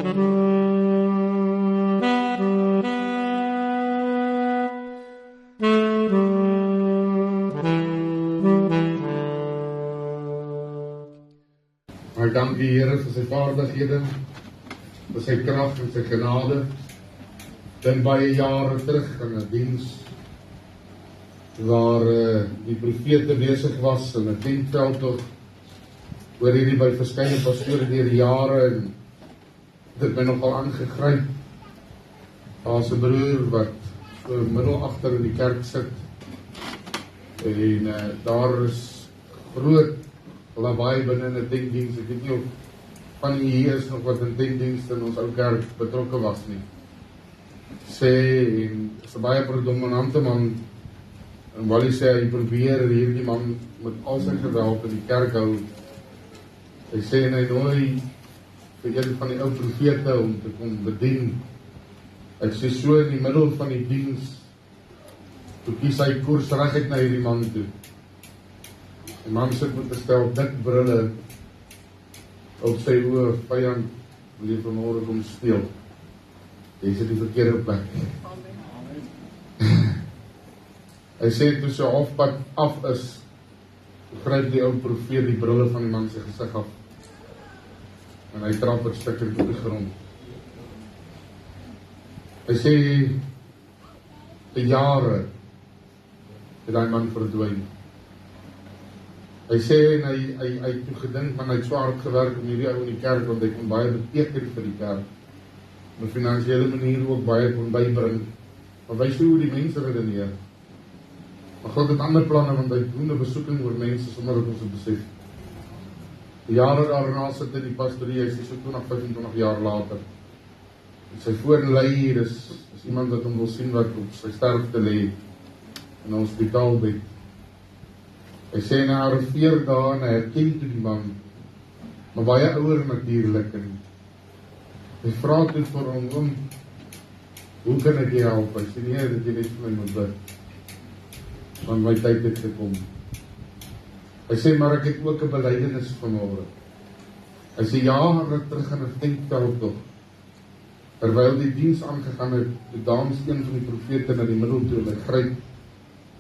Ek dank die Here vir sy vaardighede, vir sy krag en sy genade. Dink baie jare terug in 'n diens waar die profete besig was in 'n tentveld oor hierdie by verskeie pastore deur die jare en dit my nogal aangegryp. Daar's 'n broer wat so middel agter in die kerk sit en daar is groot lawaai binne 'n denkdiens. Ek weet nie of van hier is nog wat in denkdienste in ons ou kerk betrokke was nie. Sê, en is 'n baie predominante man, en wat hy sê, hy probeer hierdie man met al sy geweld in die kerk hou. Hy sê, en hy nooi vir een van die ou profete om te kom bedien. Hy sê so in die middel van die diens, toe kies hy koers reguit na hierdie man toe. Die man sit met 'n stel dik brille op sy oë. Vyand wil jy vanmôre kom steel. Jy sit die verkeerde plek. Hy sê toe sy halfpad af is, gryp die ou profeet die brille van die man sy gesig af en hy trap 'n stukkie op die grond. Hy sê vir jare het daai man verdwyn. Hy sê en hy het toe gedink, man, hy het so hard gewerk om hierdie ou in die kerk, want hy kon baie beteken vir die kerk. Op 'n finansiële manier ook baie kon bybring. Maar wys hoe die mense redeneer. Maar God het ander planne, want hy doen 'n besoeking oor mense sonder dat ons dit besef. Die jare daarna sit in die pastorie, hy sê so 25 jaar later. En sy voorlei is iemand wat hom wil sien wat op sy sterfte lê in 'n hospitaalbed. Hy sê na 4 dae en hy herken toe die man, maar baie ouer natuurlik. En hy vra toe vir hom, hoe kan ek jou help? Hy sê, nee, dat jy net vir my moet bid, want my tyd het gekom. Hy sê, maar ek het ook 'n belydenis vanmôre. Hy sê, jare terug in 'n tentveld tog, terwyl die diens aangegaan het, toe dames een van die profete na die middel toe, en hy gryp,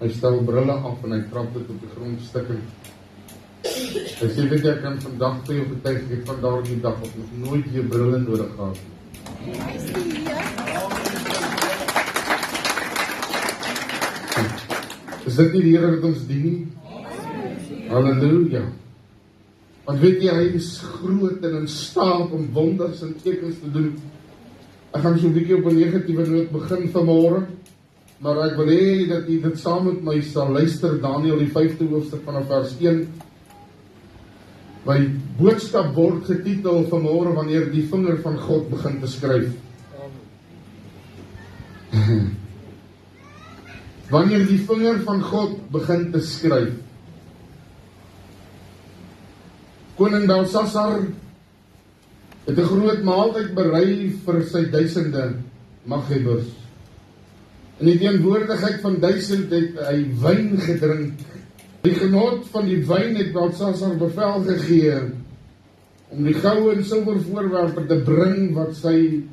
hy stel brille af en hy trap dit op die grond stikkend. Hy sê, weet jy, ek kan vandag vir jou getuig, ek het van daardie dag of nog nooit jou brille nodig gehad. Is dit nie die Here wat ons dien? Halleluja. Want weet jy, hy is groot en in staat om wonders en tekens te doen. Ek gaan so 'n bietjie op 'n negatiewe noot begin vanmôre, maar ek wil hê dat jy dit saam met my sal luister, Daniël die 5de hoofstuk vanaf vers 1. My boodskap word getitel vanmôre wanneer die vinger van God begin te skryf. Wanneer die vinger van God begin te skryf. Koning Belsasar het 'n groot maaltyd berei vir sy duisende maghebbers. In die teenwoordigheid van 1000 het hy wyn gedrink. Die genot van die wyn het Belsasar bevel gegee om die goue en silwer voorwerpe te bring wat sy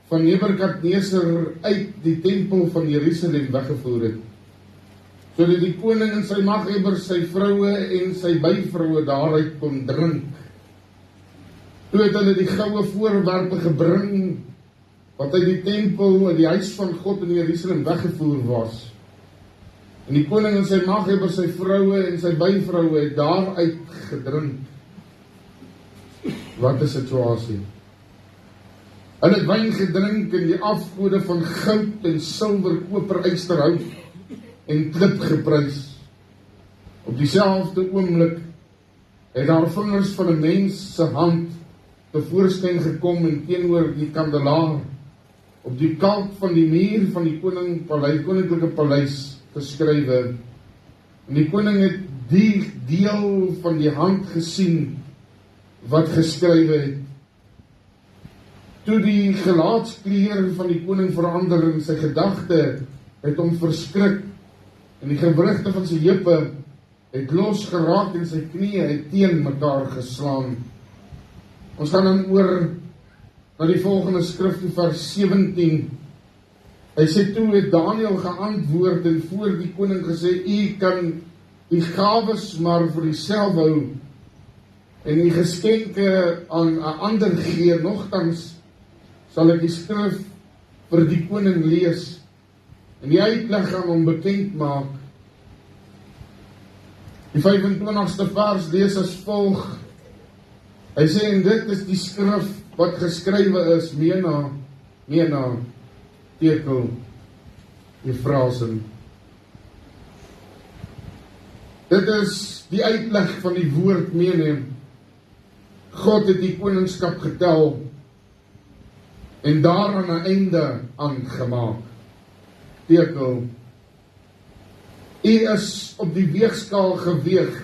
van Nebukadneser uit die tempel van Jerusalem weggevoer het, sodat die koning en sy maghebbers, sy vroue en sy byvroue daaruit kon drink. Toe het hulle die goue voorwerpe gebring wat uit die tempel en die huis van God in Jerusalem weggevoer was. En die koning en sy maghebbers, sy vroue en sy byvroue het daaruit gedrink. Wat 'n situasie. Hulle het wyn gedrink en die afgode van goud en silwer, koper, ysterhout en klip geprys. Op dieselfde oomblik het daar vingers van 'n mens se hand tevoorskyn gekom en teenoor die kandelaar op die kalk van die muur van die koninklike paleis geskrywe. En die koning het die deel van die hand gesien wat geskrywe het. Toe die gelaatskleur van die koning verander en sy gedagte het hom verskrik en die gewrigte van sy heupe het los geraak en sy knieë het teen mekaar geslaan. Ons gaan dan oor na die volgende skrif in vers 17. Hy sê, toe het Daniel geantwoord en voor die koning gesê, u kan die gawes maar vir uself hou en die geskenke aan 'n ander gee, nogtans sal ek die skrif vir die koning lees en die uitleg aan hom bekend maak. Die 25ste vers lees as volg. Hy sê, en dit is die skrif wat geskrywe is, Mena, Tekel, Efrasim. Dit is die uitleg van die woord meeneem. God het die koningskap getel en daaraan 'n einde aangemaak. Tekel, u is op die weegskaal geweeg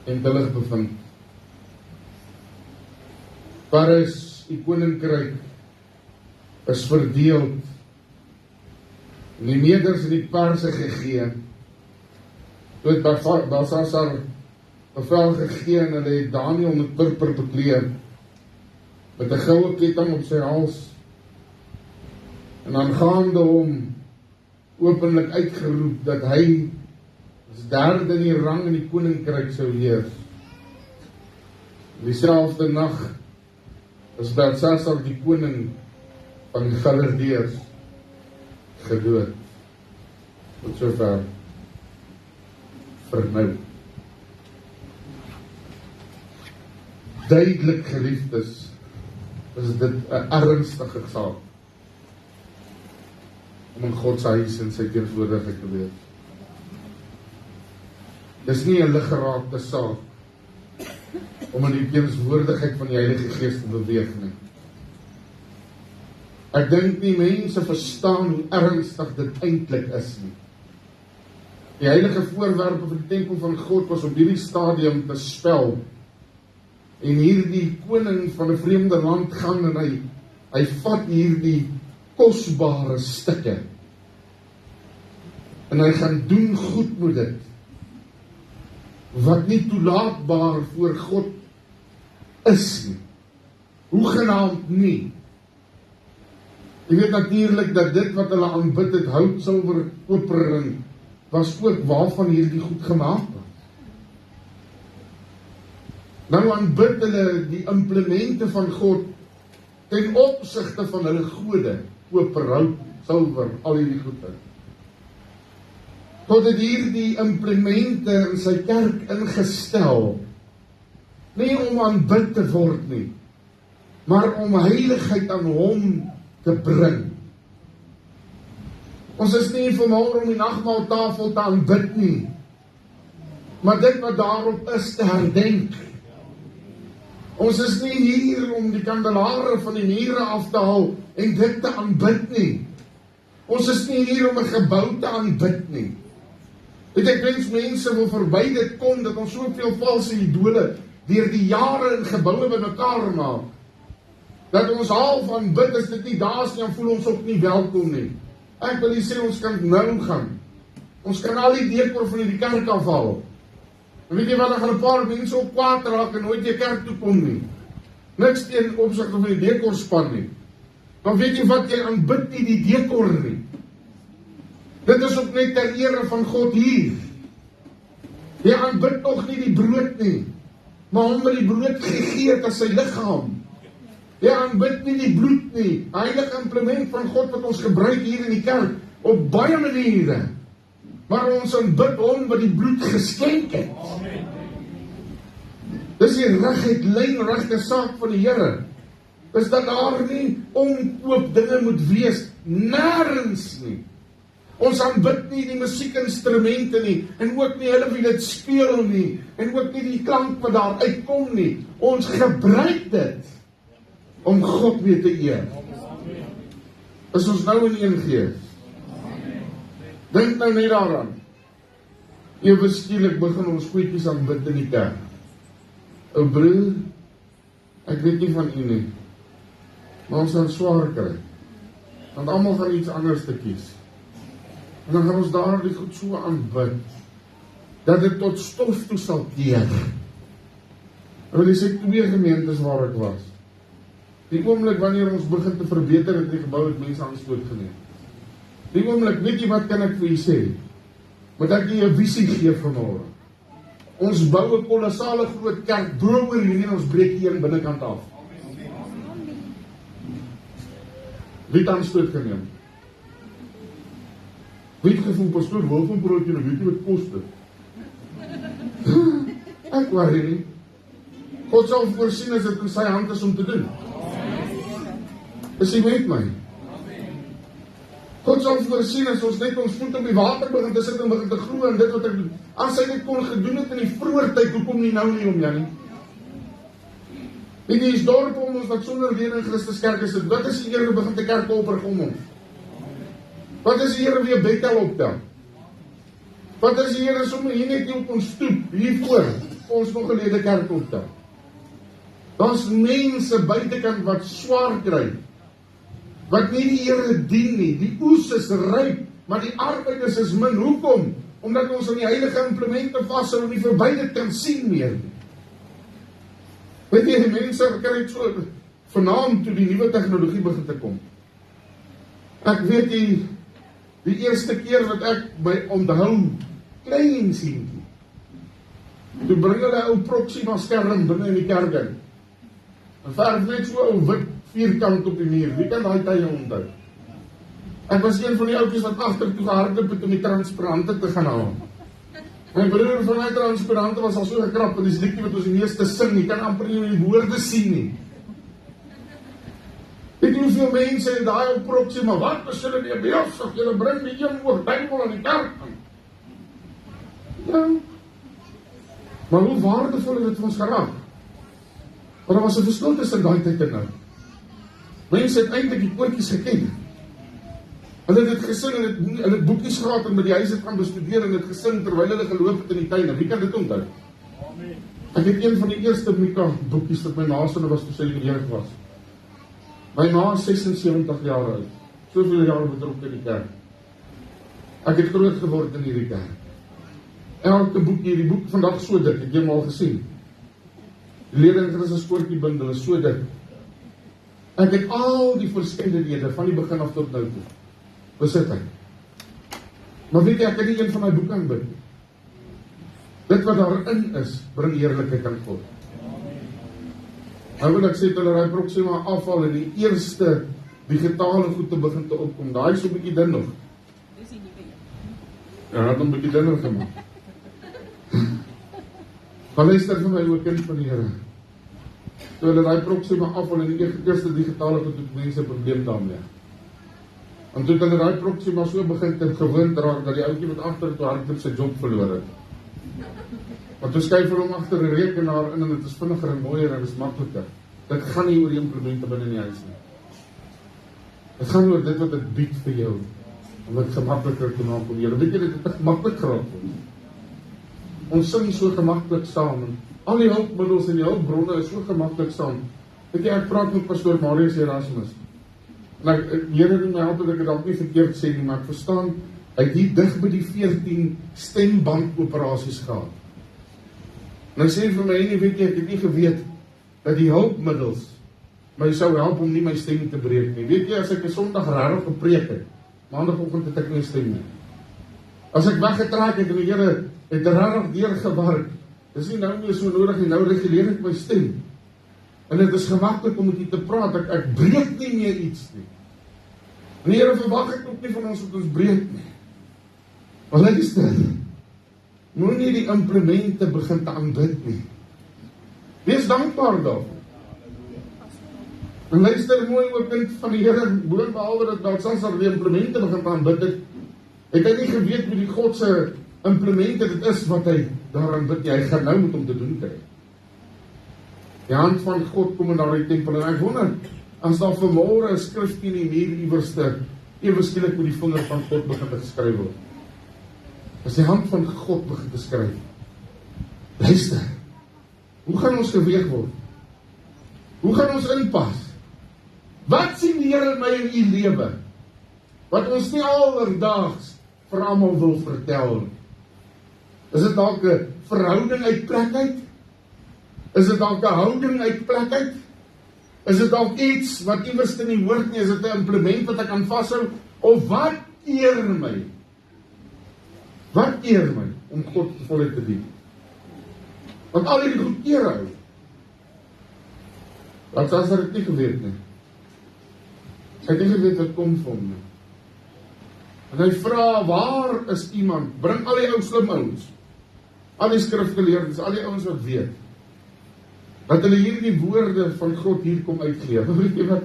en billig bevind. Paris, die koninkryk, is verdeeld en die Meders en die Perse gegee. Toe het Belsasar bevel gegee en hulle het Daniel met purper bekleed, met 'n goue ketting op sy hals, en aangaande hom openlik uitgeroep dat hy as derde in die rang in die koninkryk sou heers. Dieselfde nag is Belsasar die koning van die Galdeërs gedood. Tot sover vir nou. Duidelik, geliefdes, is dit 'n ernstige saak om in God se huis en sy teenwoordigheid te wees. Dis nie 'n liggeraakte saak om in die teenwoordigheid van die Heilige Gees te beweeg nie. Ek dink nie mense verstaan hoe ernstig dit eintlik is nie. Die heilige voorwerpe van die tempel van God was op hierdie stadium bespel. En hierdie koning van 'n vreemde land gaan en hy vat hierdie kosbare stukke. En hy gaan doen goed met dit. Wat nie toelaatbaar voor God is nie. Hoegenaamd nie. Jy weet natuurlik dat dit wat hulle aanbid het, hout, silwer, koper en was ook waarvan hierdie goed gemaak was. Nou aanbid hulle die implemente van God ten opsigte van hulle gode, koper, hout, silwer, al hierdie goede. God het hierdie implemente in sy kerk ingestel, nie om aanbid te word nie, maar om heiligheid aan hom te bring. Ons is nie vanmôre om die nagmaaltafel te aanbid nie, maar dit wat daarop is te herdenk. Ons is nie hier om die kandelare van die mure af te haal en dit te aanbid nie. Ons is nie hier om 'n gebou te aanbid nie. Weet ek wens mense wil verby dit kom, dat ons soveel valse idole deur die jare in geboue bymekaar maak, dat ons half aanbid, as dit nie daar is nie, dan voel ons ook nie welkom nie. Ek wil nie sê ons kan nou gaan. Ons kan al die dekor van die kerk afhaal. En weet jy wat, dan gaan 'n paar mense op kwaad raak en nooit jy kerk toe kom nie. Niks teen opsigte van die dekorspan nie. Dan weet jy wat, jy aanbid nie die dekor nie. Dit is ook net ter ere van God hier. Jy aanbid nog nie die brood nie, maar hom wat die brood gegee het as sy liggaam. Jy aanbid nie die bloed nie, heilige implement van God wat ons gebruik hier in die kerk, op baie maniere. Maar ons aanbid hom wat die bloed geskenk het. Amen. Dis die regheid lyn, regte saak van die Here. Is dat daar nie omkoop dinge moet wees, nêrens nie. Ons aanbid nie die musiekinstrumente nie, en ook nie hulle wie dit speel nie, en ook nie die klank wat daar uitkom nie. Ons gebruik dit om God weer te eer. Is ons nou in een gees? Dink nou net daaraan. Ewe skielik begin ons goedjies aanbid in die kerk. Ou broer, ek weet nie van u nie, maar ons gaan swaar kry. Want almal gaan iets anders te kies. En dan gaan ons daar die goed so aanbid, dat dit tot stof toe sal keer. En wil jy sê 2 gemeentes waar ek was. Die oomblik wanneer ons begin te verbeter het die gebou, het mense aanstoot geneem. Die oomblik, weet jy wat kan ek vir jy sê? Moet ek jy 'n visie gee vanmôre? Ons bou 'n kolossale groot kerk bo oor hierdie en ons breek hier aan binnekant af. Wie het aanstoot geneem? Wie het gevoel, pastoor, wil van broodjie, nou weet jy wat kos dit? Ek worry nie. God sal voorsien as dit in sy hand is om te doen. Is jy met my? God sal voorsien as ons net ons voet op die water begin te sit en begin te glo in dit wat ek doen. As hy dit kon gedoen het in die vroeë tyd, hoekom nie nou nie om jou nie? Weet jy, is dorp om ons wat sonder leer in Christus kerk is, wat is die Here begin te kerk oprig om ons? Wat is die Here weer Bethel optel? Wat is die Here sommer hier net op ons stoep, hiervoor, ons nog gelede kerk optel? Daar's mense buitekant wat swaar kry, wat nie die Here dien nie, die oes is ryp, maar die arbeiders is min. Hoekom? Omdat ons aan die heilige implemente vashou en nie verby dit kan sien meer nie. Weet jy, die mense kry so vanaand toe die nuwe tegnologie begin te kom. Ek weet die eerste keer wat ek by onthou, klein sien, toe bring hulle ou Proxima skerm binne in die kerk in. En verf net so ou wit vierkant op die muur. Wie kan daai tye onthou? Ek was een van die ouetjies wat agtertoe gehardloop het om die transparante te gaan haal. My broer van my transparante was al so gekrap in die liedjie wat ons die meeste sing, jy kan amper nie die woorde sien nie. Weet jy hoeveel mense in daai ou Proxima, wat is hulle nie besig, julle bring die een oor Bybel aan die kerk aan. Ja. Maar hoe waardevol het dit vir ons geraak? Maar daar was 'n verskil tussen daai tyd en nou. Mense het eintlik die koortjies geken. Hulle het dit gesing en hulle het boekies gehad en by die huis het gaan bestudeer en het gesing terwyl hulle geloop het in die tuine. Wie kan dit onthou? Ek het een van die eerste Mika boekies wat my naaste was toe sy in die jeug was. My ma is 76 jaar oud. Soveel jare betrokke in die kerk. Ek het groot geword in hierdie kerk. Elke boek hier, die boek vandag so dik, het jy hom al gesien? Die Lewe in Christus koortjiebundel is so dik. Ek het al die verskeidenhede van die begin af tot nou toe besit ek. Maar weet jy, ek het nie een van my boeke aanbid nie. Dit wat daarin is, bring heerlikheid aan God. Nou wil ek sê, hulle raai Proxima afval en die eerste digitale goed te begin te opkom. Daai is so 'n bietjie dun nog. Ja, het 'n bietjie dunner gemaak. Maar luister vir my, o kind van die Here. Toe hulle daai Proxima afval en die eerste digitale goed het mense 'n probleem daarmee. En toe hulle daai Proxima so begin te gewoond raak dat die ouetjie wat agter toe hardloop sy job verloor het. Want toe skuif hulle hom agter 'n rekenaar in en dit is vinniger en mooier en dit is makliker. Dit gaan nie oor die implemente binne in die huis nie. Dit gaan oor dit wat dit bied vir jou om dit gemakliker te maak om jou. Weet jy, dit het gemaklik geraak. Ons sing so gemaklik saam en al die hulpmiddels en die hulpbronne is so gemaklik saam. Weet jy, ek praat met pastoor Marius Erasmus. En die Here doen my help dat ek dit dalk nie verkeerd sê nie, maar ek verstaan, hy het hier dig by die 14 stembandoperasies gehad. En hy sê vir my, nee, weet jy, ek het nie geweet dat die hulpmiddels my sou help om nie my stem te breek nie. Weet jy, as ek 'n Sondag regtig gepreek het, maandagoggend het ek nie stem nie. As ek weggetrek het en die Here het regtig deurgewerk, dis nie nou meer so nodig nie, nou reguleer ek my stem. En dit is gemaklik om met u te praat, ek breek nie meer iets nie. En die Here verwag ek ook nie van ons dat ons breek nie. Maar luister, moenie die implemente begin te aanbid nie. Wees dankbaar daarvoor. En luister mooi ook kind van die Here, boonbehalwe dat Belshazzar die implemente begin te aanbid het hy nie geweet hoe die God se implemente dit is wat hy daaraan bid, hy gaan nou met hom te doen kry. Die hand van God kom in daardie tempel en ek wonder, as daar vanmôre 'n skrif teen die muur iewerste, ewe skielik met die vinger van God begin te geskryf word. As die hand van God begin te skryf. Luister, hoe gaan ons geweeg word? Hoe gaan ons inpas? Wat sien die Here in my en u lewe? Wat ons nie alledaags vir almal wil vertel. Is dit dalk 'n verhouding uit plek uit? Is dit dalk 'n houding uit plek uit? Is dit dalk iets wat iewers nie hoort nie? Is dit 'n implement wat ek kan vashou? Of wat eer my? Wat eer my om God voluit te dien? Want al hierdie goed eer hou. Want as hy dit nie geweet nie. Hy het nie geweet wat kom vir hom nie. En hy vra, waar is iemand? Bring al die ou slim ouens, al die skrifgeleerdes, al die ouens wat weet, dat hulle hierdie woorde van God hier kom uitgeleef. Weet jy wat?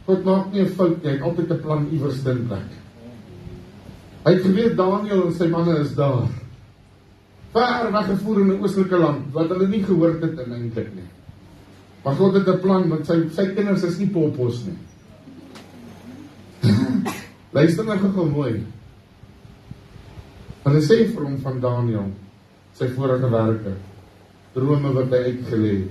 God maak nie 'n fout nie, hy het altyd 'n plan iewers in plek. Hy het geweet Daniël en sy manne is daar, ver weggevoer in 'n oostelike land, wat hulle nie gehoord het eintlik nie. Maar God het 'n plan, want sy kinders is nie poppos nie. Luister nou gou mooi. Hulle sê vir hom van Daniël, sy vorige werke, drome wat hy uitgelê het.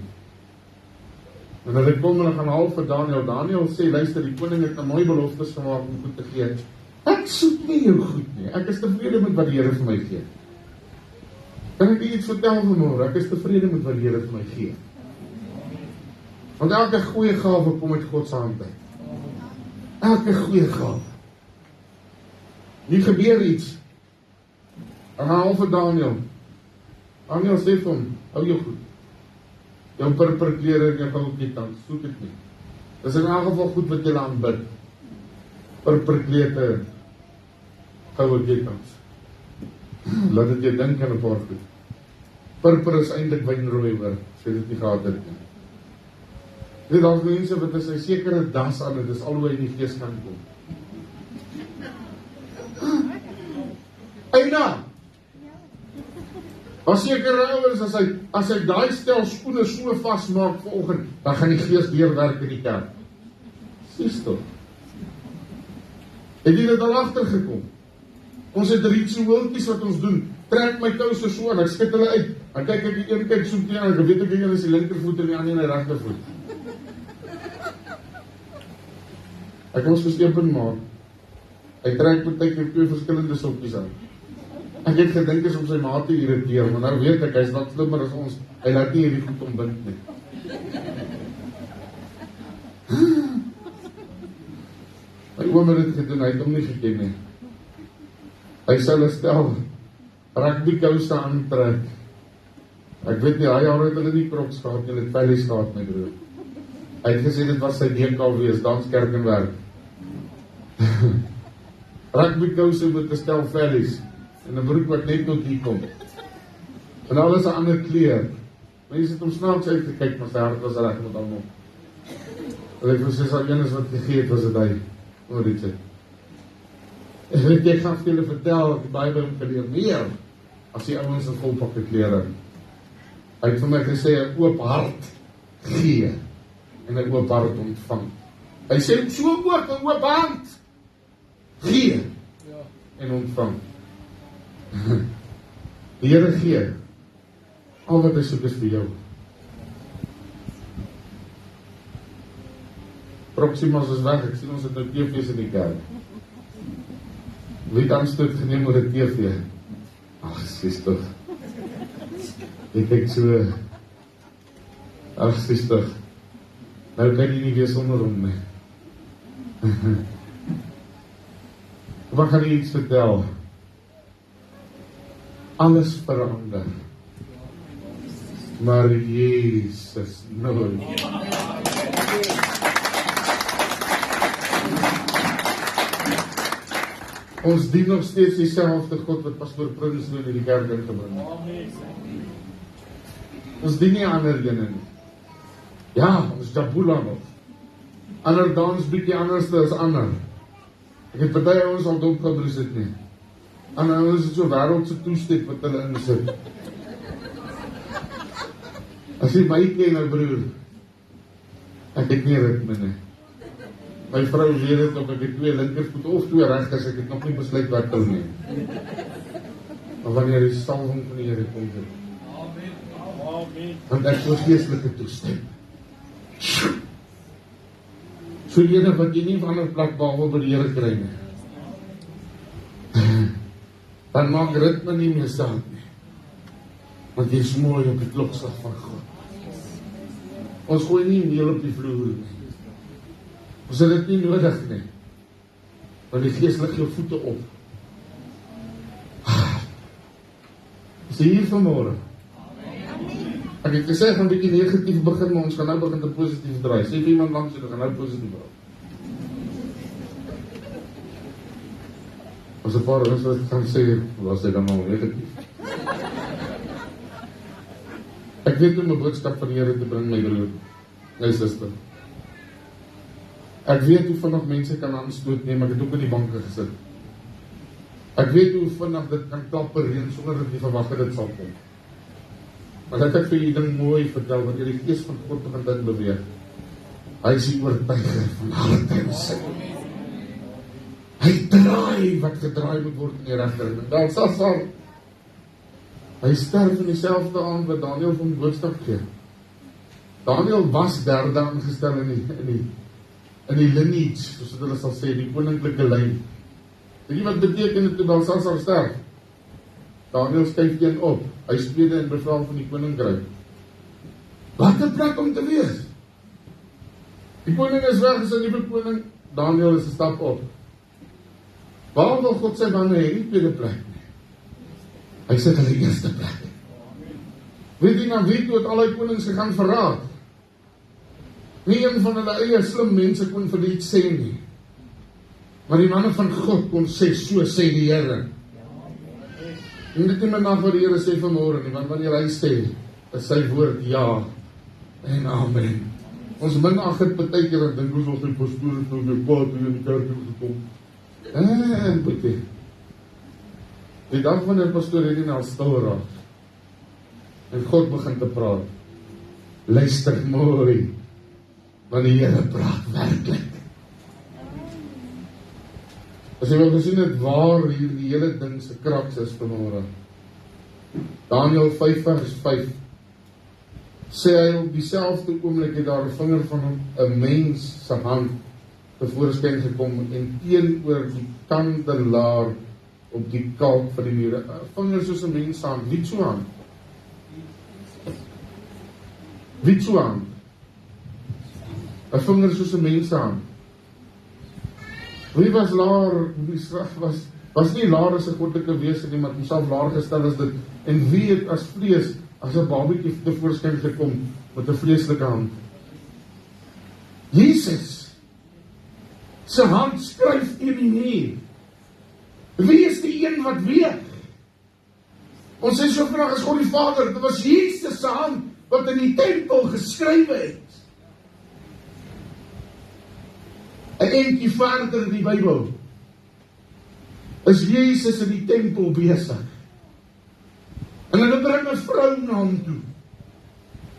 En hulle kom en gaan haal vir Daniël. Daniël sê, luister, die koning het 'n mooi beloftes gemaak om goed te gee. Ek soek nie jou goed nie. Ek is tevrede met wat die Here vir my gee. Kan ek iets vertel vanmôre? Ek is tevrede met wat die Here vir my gee. Want elke goeie gawe kom uit God se hand uit. Elke goeie gawe. Nie gebeur iets. En haal vir Daniël. Daniël sê vir hom, hou jou goed. Jou purperklere en jou goue ketting, soek dit nie. Dis in elk geval goed wat jy aanbid. Purperklere, goue kettings. Laat dit jou dink aan 'n paar goed. Purper is eintlik wynrooi hoor, sê dit nie gehad het nie. Dit daar's mense wat as 'n sekere das aan het, dis al hoe hy in die gees kan kom. Eina! As sekere ouens, as hy daai stel skoene so vasmaak vanoggend, dan gaan die gees deurwerk in die kerk. Sies tog. Het jy dit al agtergekom? Ons het ritueeltjies wat ons doen. Trek my kouse so en ek skud hulle uit. Dan kyk ek die een kyk so teen en ek weet ek een is die linkervoet en die ander die regtervoet. Ek ons verstepen maak. Hy trek met tyd 2 verskillende sokkies aan. Ek het gedink is om sy maat te irriteer, maar nou weet ek, hy is wat slimmer as ons. Hy laat nie hierdie goed ombind nie. My oom het dit gedoen, hy het hom nie geken nie. Hy sal 'n stel rugbykouse aantrek. Ek weet nie, daai jare het hulle nie Crocs gehad, hulle het Vellies gehad, my broer. Hy het gesê dit was sy DKW, dans kerk en werk. Rugbykouse met 'n stel Vellies. En 'n broek wat net tot hier kom. En alles 'n ander kleur. Mense het hom snaaks uitgekyk, maar sy hart was reg met almal. En ek was al een is wat gegee het, was dit hy. Oor dit sê. Ek gaan vir julle vertel, die Bybel geleer meer as die ouens in volpakke klere. Hy het vir my gesê, 'n oop hart gee en 'n oop hart ontvang. Hy sê so ook 'n oop hand gee en ontvang. Die Here gee. Al wat hy soek is vir jou. Proximas is weg, ek sien ons het nou TV's in die kerk. Wie het aanstoot geneem oor 'n TV? Ag, sies tog. Ek kyk so. Ag, sies tog. Nou kan jy nie weer sonder hom nie. Wat gaan jy iets vertel? Alles verander. Maar Jesus nooit. Ons dien nog steeds dieselfde God wat pastoor Prins nou in die kerk ingebring het. Ons dien nie ander ene nie. Ja, ons Jabula nog. Ander dans bietjie anders as ander. Ek het party ouens al dopgebroes het nie. En nou is het so wêreldse toestep wat hulle insit. As jy my ken, nou broer, ek het nie ritme nie. My vrou weet het ook, ek het 2 linkervoet of 2 regters, ek het nog nie besluit wat te doen. Maar wanneer die salwing van die Here kom, want ek so geestelike toestep. So ene wat jy nie van 'n plek behalwe by die Here kry nie. Dan maak ritme nie meer saak nie. Want jy is mooi op die klokslag van God. Ons gooi nie meel op die vloer nie. Ons het dit nie nodig nie. Want die Gees lig jou voete op. Is jy hier vanmôre? Ek het gesê, ek gaan 'n bietjie negatief begin, maar ons gaan nou begin te positief draai. Sê vir iemand langs jou, gaan nou positief raak. As 'n paar ons wat gaan sê, was dit dan al negatief. Ek weet om 'n boodskap van die Here te bring, my broer, my suster. Ek weet hoe vinnig mense kan aanstoot neem, ek het ook in die banke gesit. Ek weet hoe vinnig dit kan klapper reën sonder dat jy verwag het dit sal kom. Maar dat ek vir jy ding mooi vertel, want jy die Gees van God begin dit beweeg. Hy is die oortuiger van alle tye. Hy draai wat gedraai moet word in die regterring. Belsasar, hy sterf in dieselfde aand wat Daniël van die boodskap gee. Daniël was derde aangestel in die lineage, soos hulle sal sê, die koninklike lyn. Weet jy wat beteken dit toe Belsasar sterf? Daniël skuif een op. Hy is tweede in bevel van die koninkryk. Wat 'n plek om te wees. Die koning is weg, is 'n nuwe koning. Daniël is 'n stap op. Waarom wil God sy manne hê nie tweede plek nie? Hy sit in die eerste plek. Weet jy nou wie toe het al die konings gegaan verraad? Nie een van hulle eie slim mense kon vir dit sê nie. Maar die manne van God kon sê, so sê die Here. En dit nie meer na wat die Here sê vanmôre nie, want wanneer hy sê, is sy woord ja en amen. Ons minag het baie keer en dink ons was die pastoor het nou weer kwaad in die kerk gekom. En boetie. Die dag wanneer pastoor hierdie nou stil raak en God begin te praat, luister mooi, want die Here praat werklik. As jy wil gesien het waar hier die hele ding se kraks is vanmôre. Daniël 5 vers 5 sê hy op dieselfde oomblik het daar 'n vinger van 'n mens se hand tevoorskyn gekom en teenoor die kandelaar op die kalk van die mure. 'n Vinger soos 'n mens se hand, wie so hand? Wie so hand? 'n Vinger soos 'n mens se hand. Wie was laar, was nie laar as 'n goddelike wese nie, maar homself laar gestel as dit. En wie het as vlees, as 'n babietjie tevoorskyn gekom met 'n vleeslike hand? Jesus se hand skryf teen die muur. Wie is die een wat weet? Ons sê so vandag as God die Vader, dit was Jesus se hand wat in die tempel geskrywe het. 'n Entjie verder in die Bybel is Jesus in die tempel besig. En hulle bring 'n vrou na hom toe.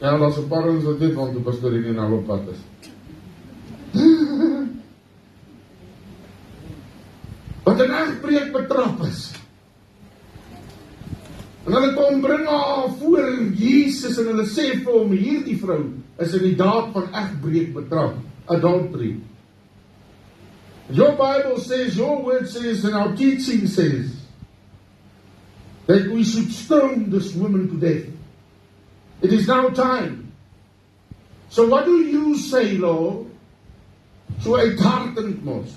Ja, daar's 'n paar ons wat weet, want die pastoor hier nou op pad is. Wat 'n egbreek betrap is. En hulle kom bring haar voor Jesus en hulle sê vir hom, hierdie vrou is in die daad van egbreek betrap, adultery. Your Bible says, your word says, and our teaching says, that we should stone this woman to death. It is now time. So what do you say, Lord? So uithartend mos.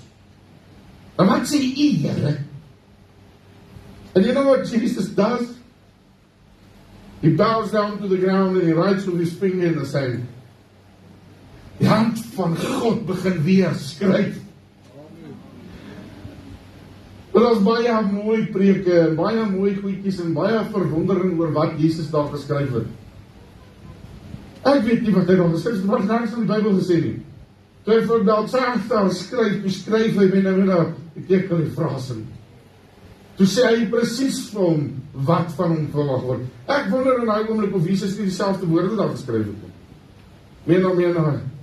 En wat sê u, Here? And you know what Jesus does? He bows down to the ground and he writes with his finger in the sand. Die hand van God begin weer skryf. Wel, ons baie mooi preke, en baie mooi goedjies, en baie verwondering oor wat Jesus daar geskryf het. Ek weet nie wat hy daar geskryf het, maar daar is in die Bybel gesê nie. Toe hy vir daar skryf, beskryf hy met die teken die frasing. Toe sê hy presies vir hom, wat van hom verwag word. Ek wonder in daai oomblik of Jesus nie dieselfde woorde daar geskryf het. Meer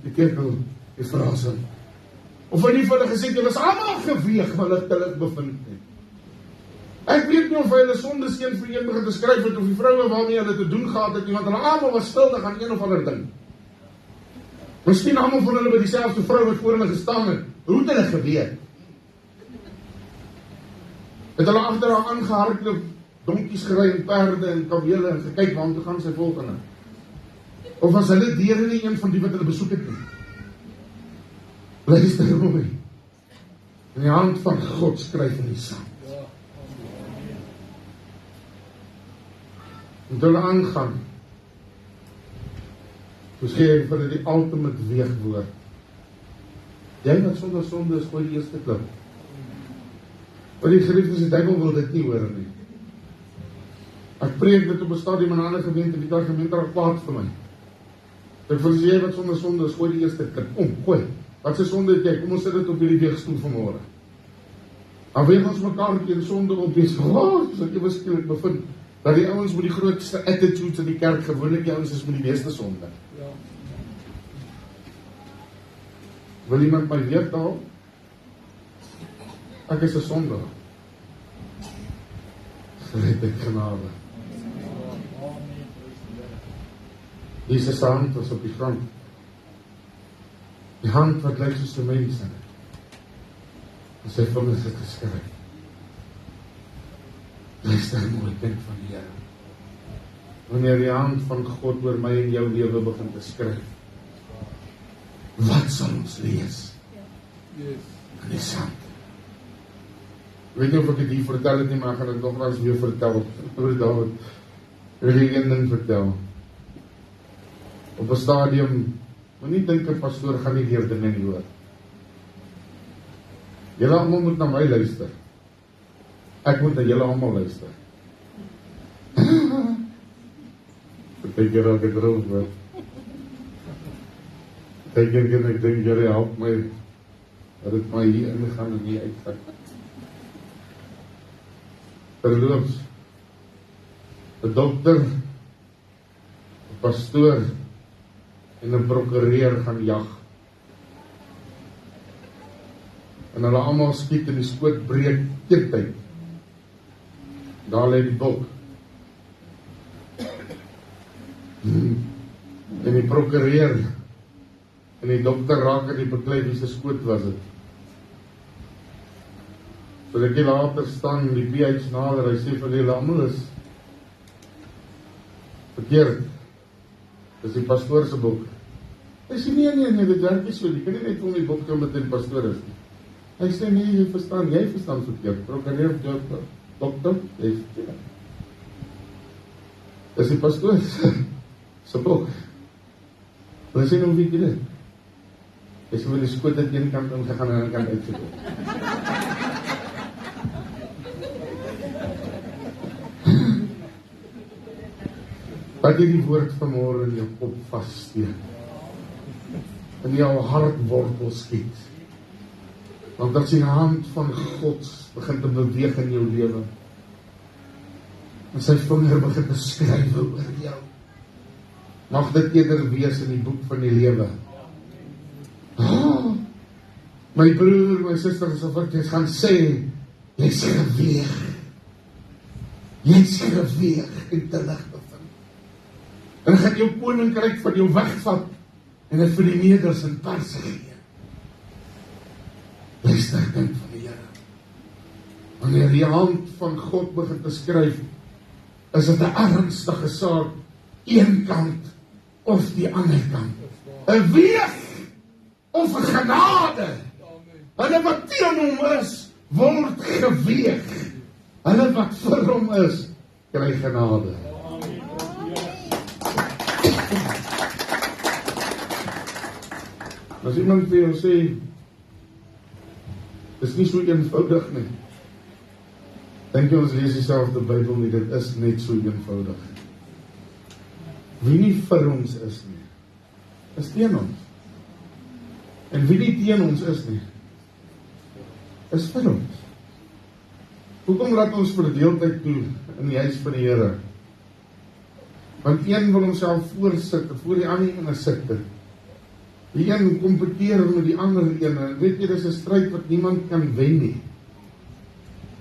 die teken die frasing. Of hy nie vir hulle gesê, hulle is allemaal geweeg, maar hulle te lig bevind nie. Ek weet nie of hy hulle sondes een vir een begin te skryf het, of die vrouwe waarmee hulle te doen gehad het nie, want hulle allemaal was skuldig aan een of ander ding. Miskien allemaal van hulle by dieselfde vrou wat voor hulle gestaan het. Hoe het hulle geweet? Het hulle achter haar aangehardloop, donkies gery en perde en kamele en gekyk, want toe gaan sy volgende. Of was hulle deur nie een van die wat hulle besoek het nie? Luister mooi. In die hand van God skryf in die sand. En toe hulle aangaan, toe sê hy vir hulle die ultimate weegwoord. Jy wat sonder sonde is, gooi die eerste klip. Maar die geliefdes, die duiwel wil dit nie hoor nie. Ek preek dit op 'n stadium in 'n ander gemeente, die gemeente raak kwaad vir my. Ek wil sê, jy wat sonder sonde is, gooi die eerste klip. Gooi. Wat se sonde het jy? Kom ons sit dit op hierdie weegstoel vanmôre. Dan weeg ons mekaar teen sonde op wees. So ek beskiklik bevind dat die ouens met die grootste attitudes in die kerk, gewoonlik die ouens is met die meeste sonde. Ja. Wil iemand my weertaal? Ek is 'n sondaar. Gered uit genade. Jesus se hand was op die grond. Die hand wat lyk soos 'n mens. En sy vingers het geskryf. Luister mooi, kind van die Here. Wanneer die hand van God oor my en jou lewe begin te skryf, wat sal ons lees? Yes. In die sand. Ek weet nie of ek dit hier vertel het nie, maar ek gaan dit nogmaals weer vertel. Oor Dawid. Ek wil een ding vertel. Op 'n stadium, moet nie dink 'n pastoor gaan nie weer dinge nie hoor. Julle almal moet na my luister. Ek moet na julle almal luister. Ek keer al gedroog word. Ek dink julle help my, dat het my hier ingaan en hier uitgaan. Terloops, 'n dokter, 'n pastoor en 'n prokureur gaan jag. En hulle almal skiet in die skoot breek eentyd. Daar lê die bok. En die prokureur en die dokter raak in die beklei wie se skoot was dit. So ek later staan die PH nader, hy sê vir julle almal is verkeerd. Dis die pastoor se bok. Hy sê nee, dit werk nie so nie. Kan nie net om die bok kom met 'n pastoor is nie. Hy sê nee, jy verstaan verkeerd. Prokureur, dokter, jy verkeerd. Dis die pastoor se bok. Hy sê nou wie dit. Hy sê wel die skoot het een kant ingegaan en aan die kant uitgekom. Dat jy die woord vanmôre in jou kop vassteek. In jou hartwortel skiet. Want as die hand van God begin te beweeg in jou lewe, en sy vinger begin te skryf oor jou, mag dit eerder wees in die boek van die lewe. My broer, my suster, asof ek gaan sê, jy's geweeg. Jy's geweeg en te lig bevind. En hy gaan jou koninkryk van jou wegvat, en dit vir die neders en parse gee. Luister, kind van die Here. Wanneer die hand van God begin te skryf, is dit 'n ernstige saak, een kant of die ander kant. 'n weeg of 'n genade. Hulle wat teen hom is, word geweeg. Hulle wat vir hom is, kry genade. As iemand vir jou sê, dis nie so eenvoudig nie. Dink jy ons lees dieselfde Bybel nie, dit is net so eenvoudig. Wie nie vir ons is nie, is teen ons. En wie nie teen ons is nie, is vir ons. Hoekom laat ons verdeeldheid toe in die huis van die Here? Want een wil homself voorsit, voor die ander ene sit dit. Die een kompeteer met die ander een, en weet jy, dis 'n stryd wat niemand kan wen nie.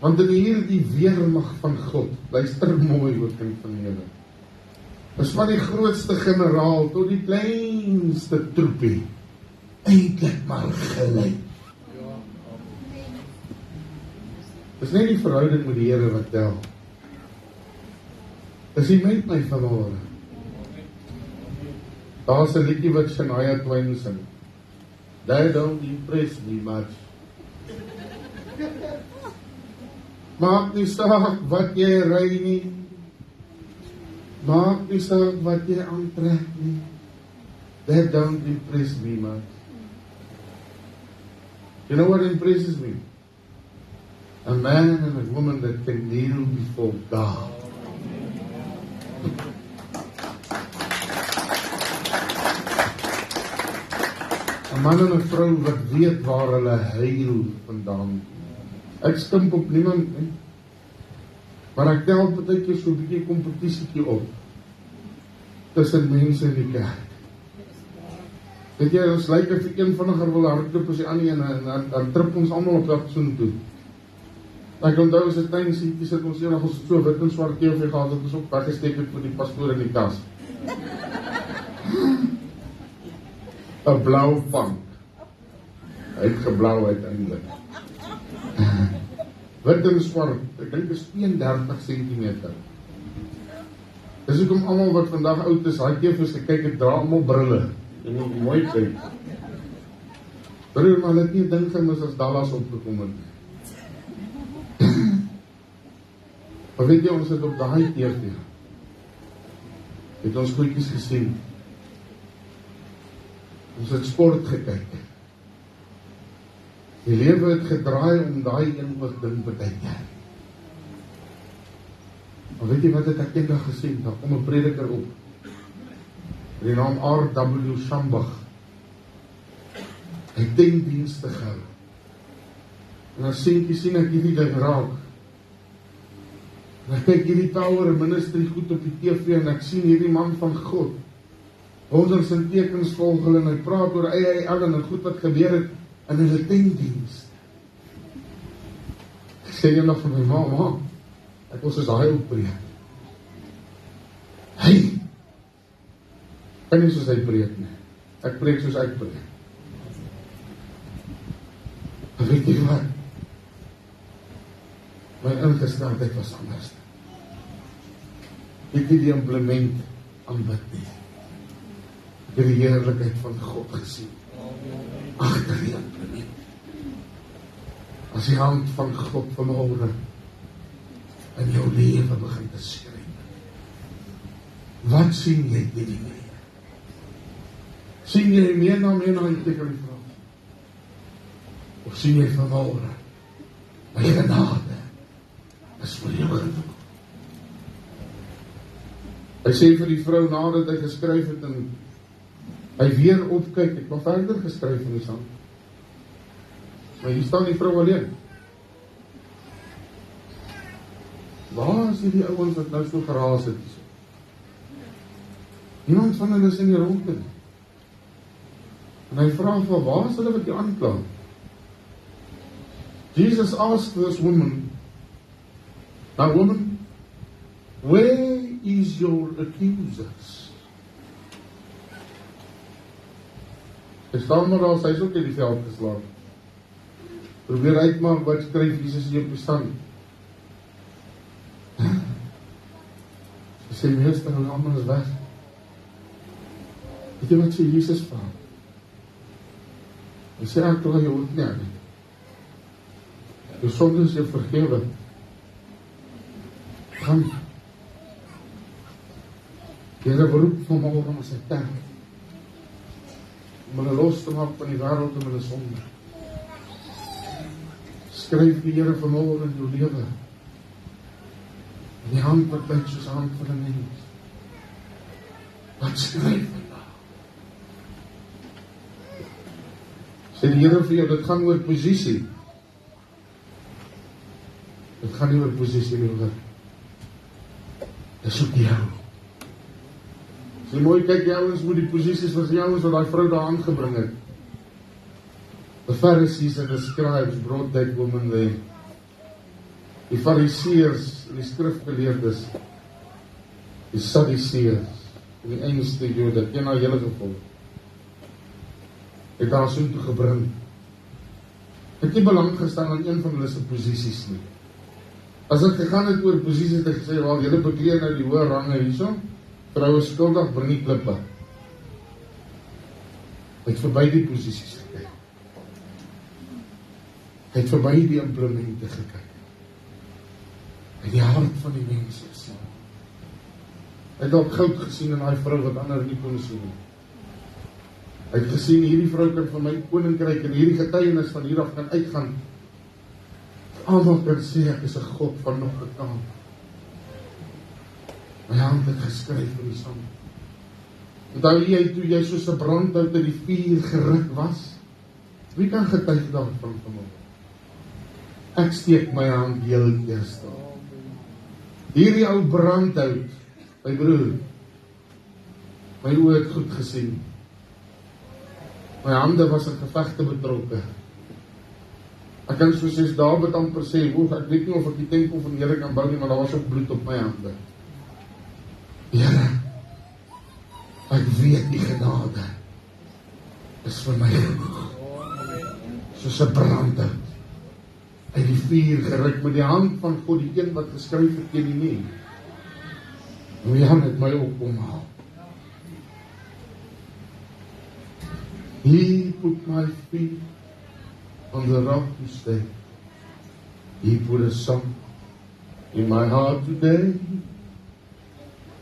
Want in hierdie weermag van God, luister mooi oor kind van die Here, is van die grootste generaal tot die kleinste troepie, eintlik maar gelyk. Dis nie die verhouding met die Here wat tel. Dis die met my vanmôre. Daar's 'n liedjie wat Shania Twain sing. They don't impress me much. Maak nie saak wat jy ry nie. Maak nie saak wat jy aantrek nie. They don't impress me much. You know what impresses me? A man and a woman that can kneel before God. Een man en een vrou wat weet waar hulle heil vandaan. Ek skimp op niemand nie. Maar ek tel baie keer so 'n bietjie kompetisietjie op tussen mense in die kerk. Weet jy, ons lyk of een vinniger wil hardloop as die ander en dan trip ons almal op dat soen toe. Ek onthou as 'n klein seentjie sit ons eendag ons so wit en swart TV gehad het ons op weggesteek het vir die pastoor in die kas. 'n Blou vank. Hy het geblou uiteindelik. Wit en swart, ek dink is 32 centimeter. Dis hoekom almal wat vandag oud is, daai keer vir sy kyk, ek dra almal brille. Jy moet mooi kyk. Broer, maar hulle het nie 'n ding gemis as Dallas opgekom het. Maar weet jy, ons het op daai TV het ons goedjies gesien. Ons het sport gekyk. Die lewe het gedraai om daai een ding betyke. Maar weet jy wat het ek eendag gesien? Daar kom 'n prediker op. Die naam R.W. Shambach. Hy het 10 dienste gehou. En dan sien ek hierdie ding raak. En ek kyk hierdie power en ministry goed op die TV en ek sien hierdie man van God. Wonders en tekens volg hulle en hy praat oor eie en goed wat gebeur het in hulle 10 dienste. Ek sê jy nog van my ma, ek wil soos daai oppreek. Hy kan nie soos hy preek nie. Ek preek soos ek preek. Maar weet jy wat? My ingesteldheid was anders. Ek het die implement aanbid nie. Ek het die heerlikheid van God gesien. Agter die implement. As die hand van God vanmôre in jou lewe begin te skryf. Wat sien jy nie meer? Sien jy meer na die teken van? Of sien jy vanmôre? My genade is vir jou genoeg. Hy sê vir die vrou nadat hy geskryf het en hy weer opkyk, ek nog verder geskryf in die sand. Maar hier staan die vrou alleen. Waar is die ouens wat nou so geraas het? Niemand van hulle is in die rondte nie. En hy vra van waar is hulle wat die aankla? Jesus asked this woman, now woman, where is your accusers? Hy staan maar daar, hy is ook in die veld geslaan. Probeer uitmaak wat skryf Jesus hier op die stand. Hy sê meester, hulle allemaal is weg. Weet jy wat sê Jesus vraag? Hy sê ek wil jy ook nie. Jou sonde is jou vergewe. Gaan. Here beroep van môre om sy kerk. Om hulle los te maak van die wêreld en hulle sonde. Skryf die Here van môre in jou lewe. In die hand wat lyk soos hand van 'n mens. Wat skryf vandag? Sê die Here vir jou, dit gaan oor posisie. Dit gaan nie oor posisie nie, hoor. Dit is ook jou. As jy mooi kyk, die ouens moet die posisies was die ouens wat die vrou daar aangebring het. The Pharisees and the scribes brought that woman there. Die Fariseërs en die skrifgeleerdes, die Sadduseërs en die einste Jode, ken haar hele gevolg. Het haar so toe gebring. Het nie belang gestaan aan een van hulle se posisies nie. As ek gegaan het oor posisies, het ek gesê, wel, julle bekleed nou die hoë range hierso, vroue skuldig, bring die klippe. Hy het verby die posisies gekyk. Hy het verby die implemente gekyk. Hy het die hart van die mense gesien. Hy het dalk goud gesien in daai vrou wat ander nie kon sien nie. Hy het gesien, hierdie vrou kan van my koninkryk en hierdie getuienis van hieraf kan uitgaan. Almal kan sê, ek is 'n God van nog betaal. My hand het geskryf in die sand. Onthou jy, toe jy soos 'n brandhout uit die vuur geruk was? Wie kan getuig daarvan vanmôre? Ek steek my hand heel eers daar. Hierdie ou brandhout, my broer, my oë het goed gesien. My hande was in gevegte betrokke. Ek kan soos Dawid amper sê, ek weet nie of ek die tempel van die Here kan bou nie, maar daar was ook bloed op my hande. Here, ek weet die genade is vir my genoeg. Soos 'n brandhout uit die vuur geruk met die hand van God, die een wat geskryf het teen die nie. En Jan het my ook omhaal. He put my feet on the rock to stay. He put a song in my heart today.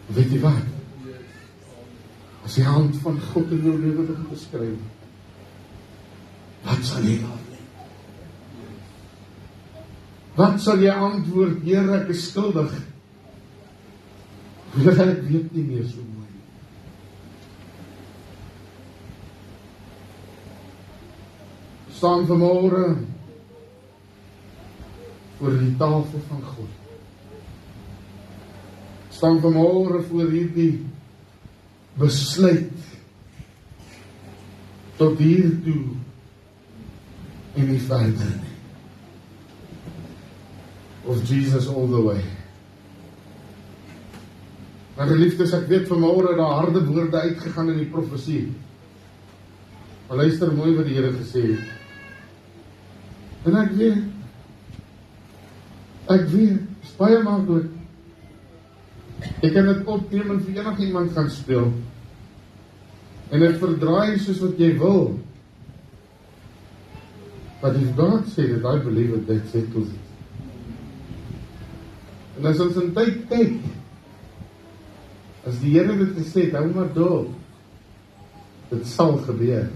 Weet jy wat? As die hand van God in jou lewe begin beskryf, wat sal jy dan? Wat sal jy antwoord? Here, ek is skuldig. Here, ek weet nie meer so mooi. Staan vanmôre voor die tafel van God. Staan vanmôre voor hierdie besluit tot hier toe en nie verder nie. Of Jesus all the way. Maar geliefdes, ek weet vanmôre daar harde woorde uitgegaan in die profesie. Maar luister mooi wat die Here gesê het. En ek weet, is baie maklik. Ek kan dit opneem en vir enigiemand gaan speel. En dit verdraai soos wat jy wil. But if God said it, I believe it, that settles it. En as ons in tyd kyk, as die Here dit gesê het, hou maar dop. Dit sal gebeur.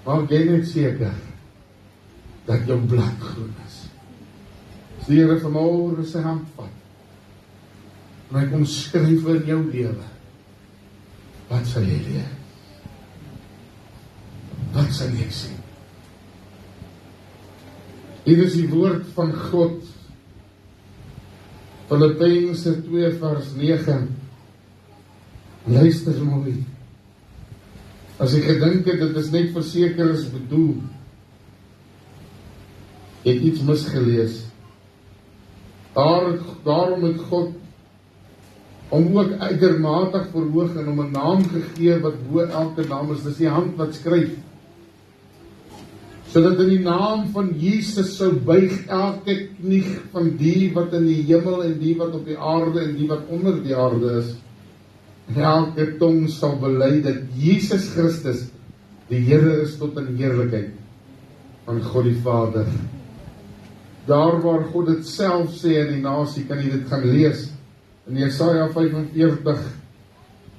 Maar jy net seker dat jou blad groen is. As die Here vanmôre sy hand vat, en hy kom skryf in jou lewe, wat sal jy leer? Wat sal jy sien? Hier is die woord van God, Filippense 2 vers 9. Luister mooi. As jy gedink het, dit is net verseker is bedoel, het iets misgelees. Daarom het God hom ook uitermate verhoog en hom 'n naam gegee wat bo elke naam is. Dis die hand wat skryf. Sodat in die naam van Jesus sou buig elke knie van die wat in die hemel en die wat op die aarde en die wat onder die aarde is. En elke tong sal bely dat Jesus Christus die Here is tot in heerlikheid van God die Vader. Daar waar God dit self sê in die nasie, kan jy dit gaan lees in Jesaja 45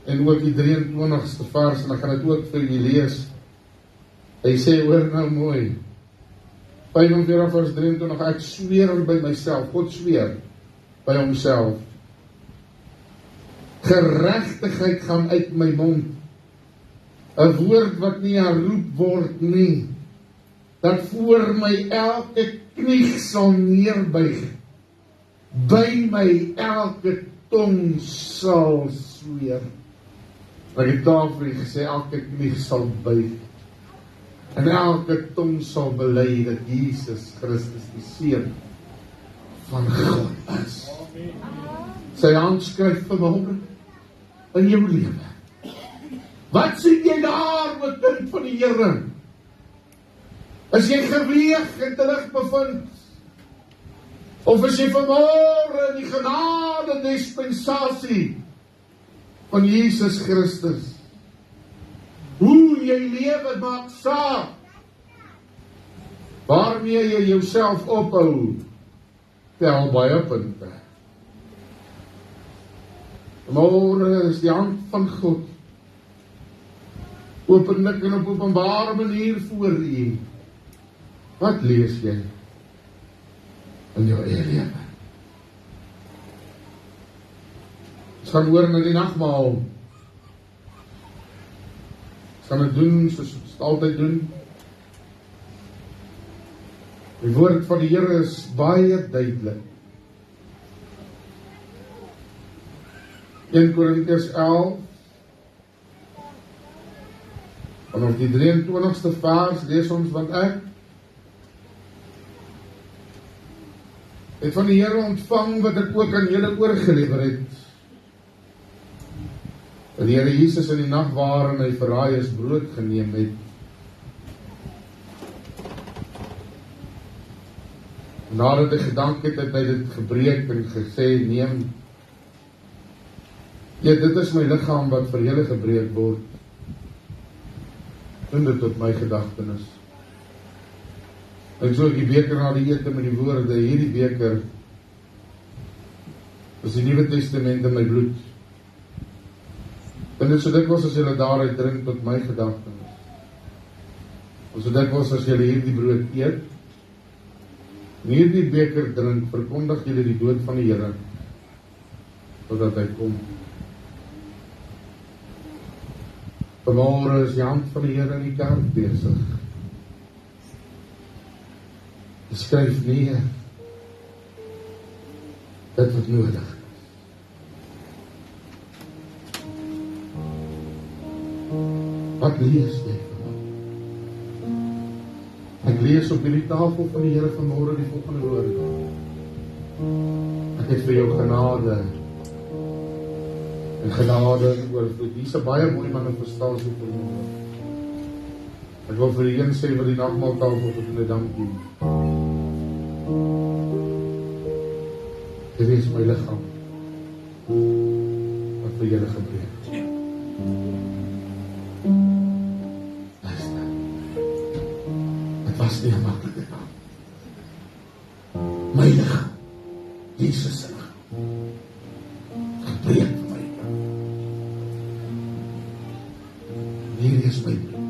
en ook die 23ste vers, en ek gaan dit ook vir julle lees. Hy sê, hoor nou mooi, 45 vers 23, ek sweer by myself, God sweer by homself, geregtigheid gaan uit my mond, 'n woord wat nie herroep word nie, dat voor my elke knie sal neerbuig, by my elke tong sal sweer. Ek het daarvoor gesê, elke knie sal buig, en elke tong sal bely dat Jesus Christus die Seun van God is. Sy hand skryf vanmôre in jou lewe. Wat sien jy daar, my kind van die Here? As jy geweeg en terug bevind, of as jy vanmôre in die genade dispensasie van Jesus Christus, Hoe jy lewe maak saak. Waarmee jy jouself ophou, tel baie punte. Môre is die hand van God openlik en op openbare manier voor u. Wat lees jy in jou eie lewe? Ons gaan hoor na die nagmaal. Ons gaan dit doen soos ons het altyd doen. Die woord van die Here is baie duidelik. 1 Korintiërs 11 vanaf die 23ste vers lees ons, want ek het van die Here ontvang wat ek ook aan julle oorgelewer het. Dat die Here Jesus in die nag waarin hy verraai is, brood geneem het. En nadat hy gedank het, het hy dit gebreek en gesê, neem, dit is my liggaam wat vir julle gebreek word. Doen dit tot my gedagtenis. En so ek die beker na die ete met die woorde, hierdie beker is die Nuwe Testament in my bloed. En dit so dikwels as julle daaruit drink tot my gedagtenis. En so dikwels as julle hierdie brood eet, en hierdie beker drink, verkondig julle die dood van die Here, totdat hy kom. Vanmôre is die hand van die Here in die kerk besig. Hy skryf neer dit wat nodig is. Wat lees jy vanmôre? Ek lees op die tafel van die Here vanmôre die volgende woorde. Ek het vir jou genade en genade oorvloed. Hier is 'n baie mooi manifestasie vir môre. Ek wil vir die een sê wat die nagmaaltafel vir hulle dankie. Dit is my liggaam wat vir julle gebreek is. Luister. Het was nie 'n maklike dag. My liggaam, Jesus se liggaam, gebreek vir my. Hier is my bloed.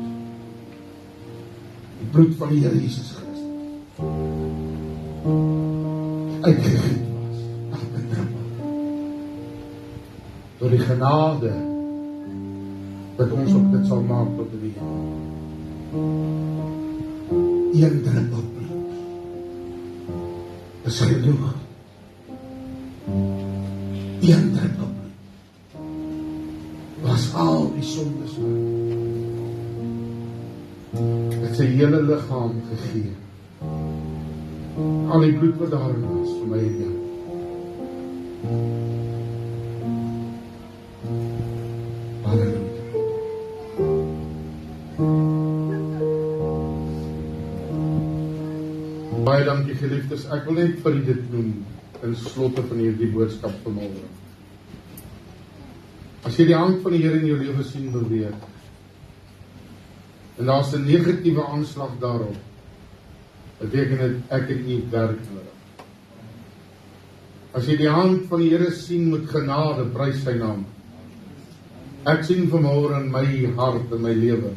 Die bloed van die Here Jesus Christus. Uitgegiet was, elke druppel. Door die genade, dat ons ook dit sal maak tot die Here. Een druppel bloed is genoeg. Een druppel bloed was al die sondes weg. Het sy hele liggaam gegee. Al die bloed wat daarin was, vir my en jou. Halleluja. Baie dankie geliefdes, ek wil net vir dit doen, in slotte van hierdie boodskap vanmôre. As jy die hand van die Here in jou lewe sien beweeg, en daar is 'n negatiewe aanslag daarop, beteken dit ek het nie werk nodig. As jy die hand van die Here sien met genade, prys sy naam. Ek sien vanmôre in my hart en my lewe,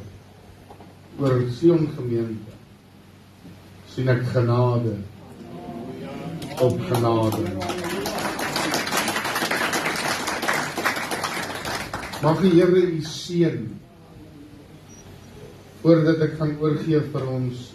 oor Sion gemeente, sien ek genade op genade. Mag die Here u seën, voordat ek gaan oorgee vir ons